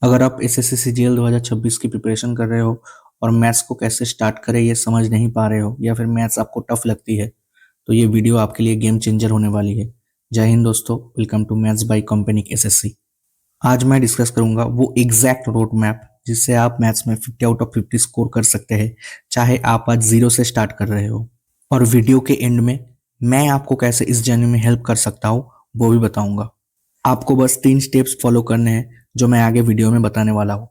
अगर आप SSC CGL 2026 की प्रिपरेशन कर रहे हो और मैथ्स को कैसे स्टार्ट करें ये समझ नहीं पा रहे हो या फिर मैथ्स आपको टफ लगती है तो ये वीडियो आपके लिए गेम चेंजर होने वाली है। जय हिंद दोस्तों, वेलकम टू मैथ्स बाय कॉम्पेनिक एसएससी। आज मैं डिस्कस करूंगा वो एग्जैक्ट रोड मैप जिससे आप मैथ्स में 50 आउट ऑफ 50 स्कोर कर सकते हैं, चाहे आप आज जीरो से स्टार्ट कर रहे हो। और वीडियो के एंड में मैं आपको कैसे इस जर्नी में हेल्प कर सकता हूँ वो भी बताऊंगा। आपको बस 3 स्टेप्स फॉलो करने हैं जो मैं आगे वीडियो में बताने वाला हूँ।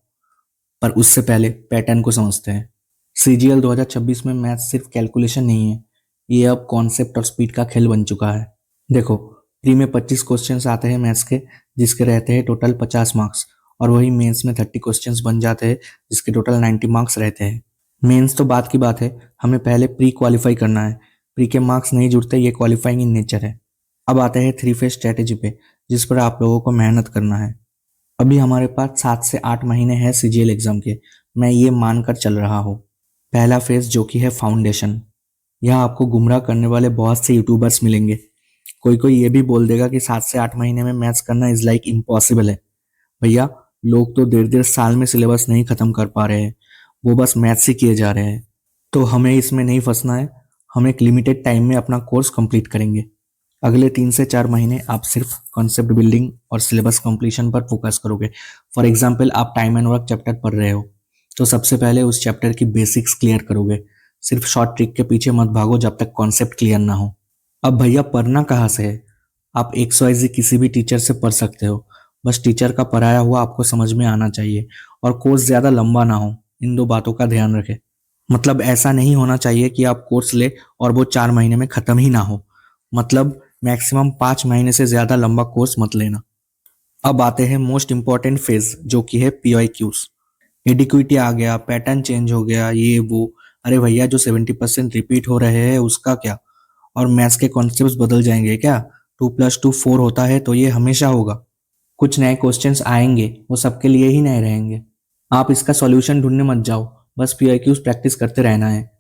पर उससे पहले पैटर्न को समझते हैं। सीजीएल 2026 में मैथ सिर्फ कैलकुलेशन नहीं है, ये अब कॉन्सेप्ट और स्पीड का खेल बन चुका है। देखो, प्री में 25 क्वेश्चंस आते हैं मैथ्स के, जिसके रहते हैं टोटल 50 मार्क्स, और वही मेंस में 30 क्वेश्चंस बन जाते हैं जिसके टोटल 90 मार्क्स रहते हैं। मेंस तो बात की बात है, हमें पहले प्री क्वालिफाई करना है। प्री के मार्क्स नहीं जुड़ते, ये क्वालिफाइंग इन नेचर है। अब आते हैं 3 फेज स्ट्रेटेजी पे, जिस पर आप लोगों को मेहनत करना है। अभी हमारे पास 7 से 8 महीने हैं सीजीएल एग्जाम के, मैं ये मानकर चल रहा हूँ। पहला फेज जो कि है फाउंडेशन। यहाँ आपको गुमराह करने वाले बहुत से यूट्यूबर्स मिलेंगे। कोई कोई ये भी बोल देगा कि 7 से 8 महीने में मैथ्स करना इज लाइक इम्पॉसिबल है। भैया, लोग तो 1.5 साल में सिलेबस नहीं खत्म कर पा रहे हैं, वो बस मैथ्स ही किए जा रहे हैं। तो हमें इसमें नहीं फंसना है, हम एक लिमिटेड टाइम में अपना कोर्स कंप्लीट करेंगे। अगले 3 से 4 महीने आप सिर्फ कॉन्सेप्ट बिल्डिंग और सिलेबस कंप्लीशन पर फोकस करोगे। फॉर एग्जाम्पल, आप टाइम एंड वर्क चैप्टर पढ़ रहे हो तो सबसे पहले उस चैप्टर की बेसिक्स क्लियर करोगे। सिर्फ शॉर्ट ट्रिक के पीछे मत भागो जब तक कॉन्सेप्ट क्लियर ना हो। अब भैया, पढ़ना कहाँ से है? आप XYZ किसी भी टीचर से पढ़ सकते हो, बस टीचर का पढ़ाया हुआ आपको समझ में आना चाहिए और कोर्स ज़्यादा लंबा ना हो। इन 2 बातों का ध्यान रखें। मतलब ऐसा नहीं होना चाहिए कि आप कोर्स ले और वो 4 महीने में खत्म ही ना हो। मतलब मैक्सिमम 5 महीने से ज्यादा लंबा कोर्स मत लेना। अब आते हैं मोस्ट इंपॉर्टेंट फेज जो कि है PYQs। एडिक्विटी आ गया, पैटर्न चेंज हो गया, ये वो। अरे भैया, जो 70% रिपीट हो रहे हैं उसका क्या? और मैथ्स के कॉन्सेप्ट्स बदल जाएंगे क्या? 2+2 4 होता है तो ये हमेशा होगा? कुछ नए क्वेश्चंस आएंगे, वो सबके लिए ही नए रहेंगे। आप इसका सॉल्यूशन ढूंढने मत जाओ, बस PYQs प्रैक्टिस करते रहना है।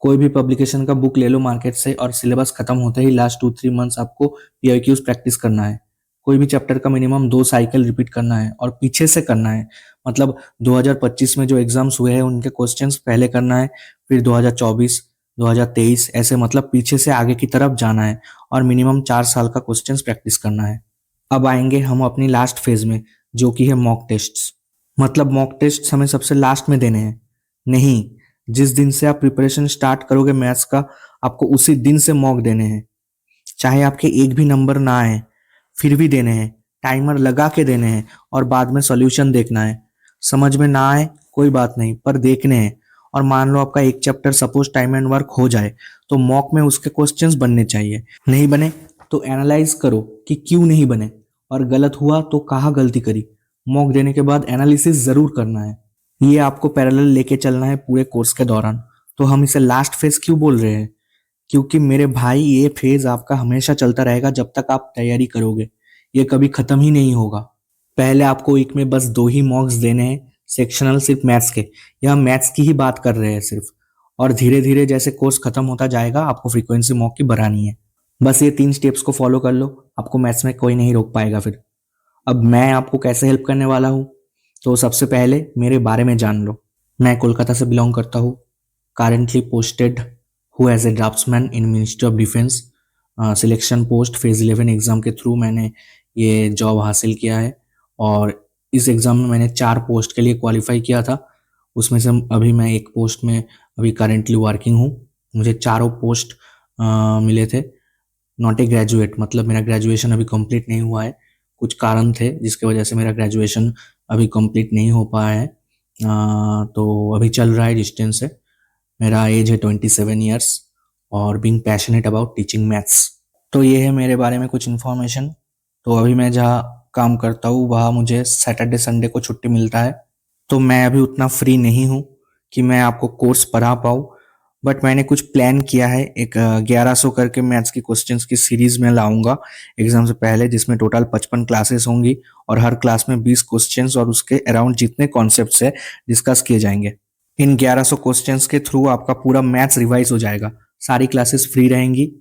कोई भी पब्लिकेशन का बुक ले लो मार्केट से और सिलेबस खत्म होते ही लास्ट 2-3 मंथ्स आपको PYQs प्रैक्टिस करना है। कोई भी चैप्टर का मिनिमम 2 साइकिल रिपीट करना है और पीछे से करना है। मतलब 2025 में जो एग्जाम्स हुए हैं उनके क्वेश्चंस पहले करना है, फिर 2024, 2023 ऐसे, मतलब पीछे से आगे की तरफ जाना है और मिनिमम 4 साल का क्वेश्चंस प्रैक्टिस करना है। अब आएंगे हम अपनी लास्ट फेज में जो कि है मॉक टेस्ट्स। मतलब मॉक टेस्ट हमें सबसे लास्ट में देने हैं? नहीं, जिस दिन से आप प्रिपरेशन स्टार्ट करोगे मैथ्स का, आपको उसी दिन से मॉक देने हैं। चाहे आपके एक भी नंबर ना आए, फिर भी देने हैं। टाइमर लगा के देने हैं और बाद में सॉल्यूशन देखना है। समझ में ना आए कोई बात नहीं, पर देखने हैं। और मान लो आपका एक chapter suppose time and work हो जाए तो मॉक में उसके क्वेश्चंस बनने चाहिए। नहीं बने तो एनालाइज करो कि क्यों नहीं बने, और गलत हुआ तो कहाँ गलती करी। मॉक देने के बाद एनालिसिस जरूर करना है। ये आपको पैरेलल लेके चलना है पूरे कोर्स के दौरान। तो हम इसे लास्ट फेज क्यों बोल रहे हैं? क्योंकि मेरे भाई, ये फेज आपका हमेशा चलता रहेगा जब तक आप तैयारी करोगे। ये कभी खत्म ही नहीं होगा। पहले आपको वीक में बस 2 ही मॉक्स देने हैं, सेक्शनल, सिर्फ मैथ्स के। यहाँ मैथ्स की ही बात कर रहे हैं सिर्फ। और धीरे धीरे जैसे कोर्स खत्म होता जाएगा आपको फ्रीक्वेंसी मॉक की बढ़ानी है। बस ये 3 स्टेप्स को फॉलो कर लो, आपको मैथ्स में कोई नहीं रोक पाएगा फिर। अब मैं आपको कैसे हेल्प करने वाला हूँ, तो सबसे पहले मेरे बारे में जान लो। मैं कोलकाता से बिलोंग करता हूँ, currently posted हु as a draftsman in ministry of defence. Selection post phase 11 exam के थ्रू मैंने ये जॉब हासिल किया है। और इस एग्जाम में मैंने 4 पोस्ट के लिए क्वालिफाई किया था। उसमें से अभी मैं एक पोस्ट में अभी करेंटली वर्किंग हूँ। मुझे चारों पोस्ट मिले थे। नॉट ए ग्रेजुएट, मतलब मेरा ग्रेजुएशन अभी कंप्लीट नहीं हुआ है। कुछ कारण थे जिसकी वजह से मेरा ग्रेजुएशन अभी कंप्लीट नहीं हो पाया है। तो अभी चल रहा है डिस्टेंस से। मेरा एज है 27 ईयर्स और being passionate about teaching maths. तो ये है मेरे बारे में कुछ इन्फॉर्मेशन। तो अभी मैं जहाँ काम करता हूँ वहाँ मुझे सैटरडे संडे को छुट्टी मिलता है। तो मैं अभी उतना फ्री नहीं हूँ कि मैं आपको कोर्स पढ़ा पाऊँ। बट मैंने कुछ प्लान किया है, एक 1100 करके मैथ्स की क्वेश्चंस की सीरीज में लाऊंगा एग्जाम से पहले, जिसमें टोटल 55 क्लासेस होंगी और हर क्लास में 20 क्वेश्चंस और उसके अराउंड जितने कॉन्सेप्ट्स है डिस्कस किए जाएंगे। इन 1100 क्वेश्चंस के थ्रू आपका पूरा मैथ्स रिवाइज हो जाएगा। सारी क्लासेस फ्री रहेंगी।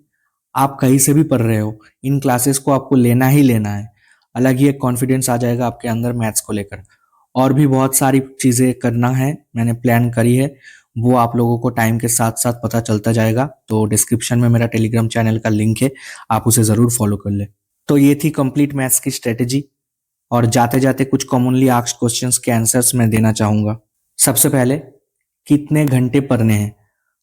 आप कहीं से भी पढ़ रहे हो, इन क्लासेस को आपको लेना ही लेना है। अलग ही एक कॉन्फिडेंस आ जाएगा आपके अंदर मैथ्स को लेकर। और भी बहुत सारी चीजें करना है, मैंने प्लान करी है, वो आप लोगों को टाइम के साथ साथ पता चलता जाएगा। तो डिस्क्रिप्शन में मेरा टेलीग्राम चैनल का लिंक है, आप उसे जरूर फॉलो कर ले। तो ये थी कंप्लीट मैथ्स की स्ट्रेटेजी। और जाते जाते कुछ कॉमनली आस्क्ड क्वेश्चंस के आंसर्स मैं देना चाहूंगा। सबसे पहले, कितने घंटे पढ़ने हैं?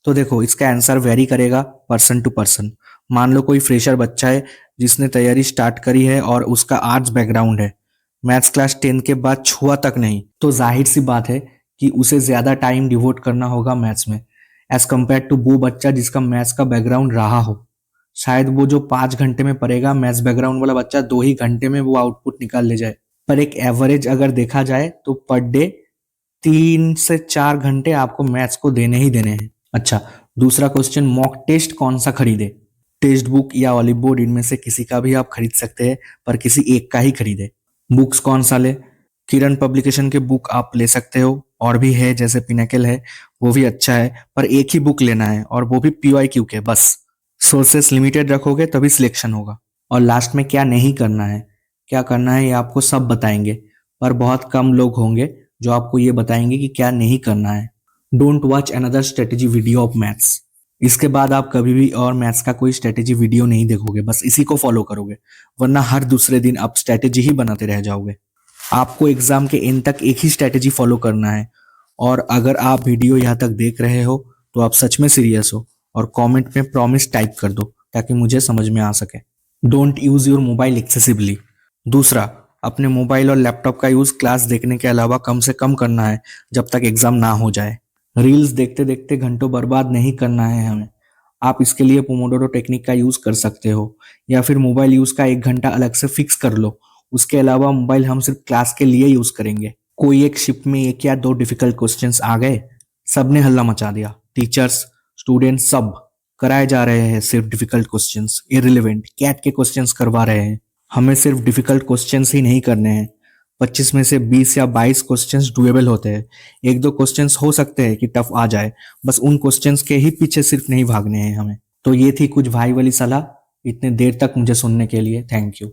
तो देखो, इसका आंसर वेरी करेगा पर्सन टू पर्सन। मान लो कोई फ्रेशर बच्चा है जिसने तैयारी स्टार्ट करी है और उसका आर्ट्स बैकग्राउंड है, मैथ्स क्लास 10 के बाद छुआ तक नहीं, तो जाहिर सी बात है कि उसे ज्यादा टाइम डिवोट करना होगा मैथ्स में, एज कम्पेयर टू वो बच्चा जिसका मैथ्स का बैकग्राउंड रहा हो। शायद वो जो 5 घंटे में पढ़ेगा, मैथ्स बैकग्राउंड वाला बच्चा 2 ही घंटे में वो आउटपुट निकाल ले जाए। पर एक एवरेज अगर देखा जाए तो पर डे 3 से 4 घंटे आपको मैथ्स को देने ही देने हैं। अच्छा, दूसरा क्वेश्चन, मॉक टेस्ट कौन सा खरीदे? टेक्स्ट बुक या ऑलिव बोर्ड, इनमें से किसी का भी आप खरीद सकते हैं, पर किसी एक का ही खरीदे। बुक्स कौन सा ले? किरण पब्लिकेशन के बुक आप ले सकते हो, और भी है जैसे पिनेकल है, वो भी अच्छा है, पर एक ही बुक लेना है और वो भी PYQ के बस। सोर्सेस लिमिटेड रखोगे तभी सिलेक्शन होगा। और लास्ट में क्या नहीं करना है, क्या करना है ये आपको सब बताएंगे, पर बहुत कम लोग होंगे जो आपको ये बताएंगे कि क्या नहीं करना है। Don't watch another strategy video of maths. इसके बाद आप कभी भी और मैथ्स का कोई स्ट्रेटेजी वीडियो नहीं देखोगे, बस इसी को फॉलो करोगे, वरना हर दूसरे दिन आप स्ट्रेटेजी ही बनाते रह जाओगे। आपको एग्जाम के एंड तक एक ही स्ट्रेटेजी फॉलो करना है। और अगर आप वीडियो यहाँ तक देख रहे हो तो आप सच में सीरियस हो, और कमेंट में प्रॉमिस टाइप कर दो ताकि मुझे समझ में आ सके। Don't use your mobile excessively. दूसरा, अपने मोबाइल और लैपटॉप का यूज क्लास देखने के अलावा कम से कम करना है जब तक एग्जाम ना हो जाए। रील्स देखते देखते घंटों बर्बाद नहीं करना है हमें। आप इसके लिए पोमोडोरो टेक्निक का यूज कर सकते हो, या फिर मोबाइल यूज का 1 घंटा अलग से फिक्स कर लो। उसके अलावा मोबाइल हम सिर्फ क्लास के लिए यूज करेंगे। कोई एक शिफ्ट में 1 या 2 डिफिकल्ट क्वेश्चंस आ गए, सबने हल्ला मचा दिया। टीचर्स, स्टूडेंट्स, सब कराए जा रहे हैं सिर्फ डिफिकल्ट क्वेश्चंस, इररिलेवेंट कैट के क्वेश्चंस करवा रहे हैं। हमें सिर्फ डिफिकल्ट क्वेश्चंस ही नहीं करने हैं। 25 में से 20 या 22 क्वेश्चंस डुएबल होते हैं। 1-2 क्वेश्चंस हो सकते हैं कि टफ आ जाए, बस उन क्वेश्चंस के ही पीछे सिर्फ नहीं भागने हैं हमें। तो ये थी कुछ भाई वाली सलाह। इतने देर तक मुझे सुनने के लिए थैंक यू।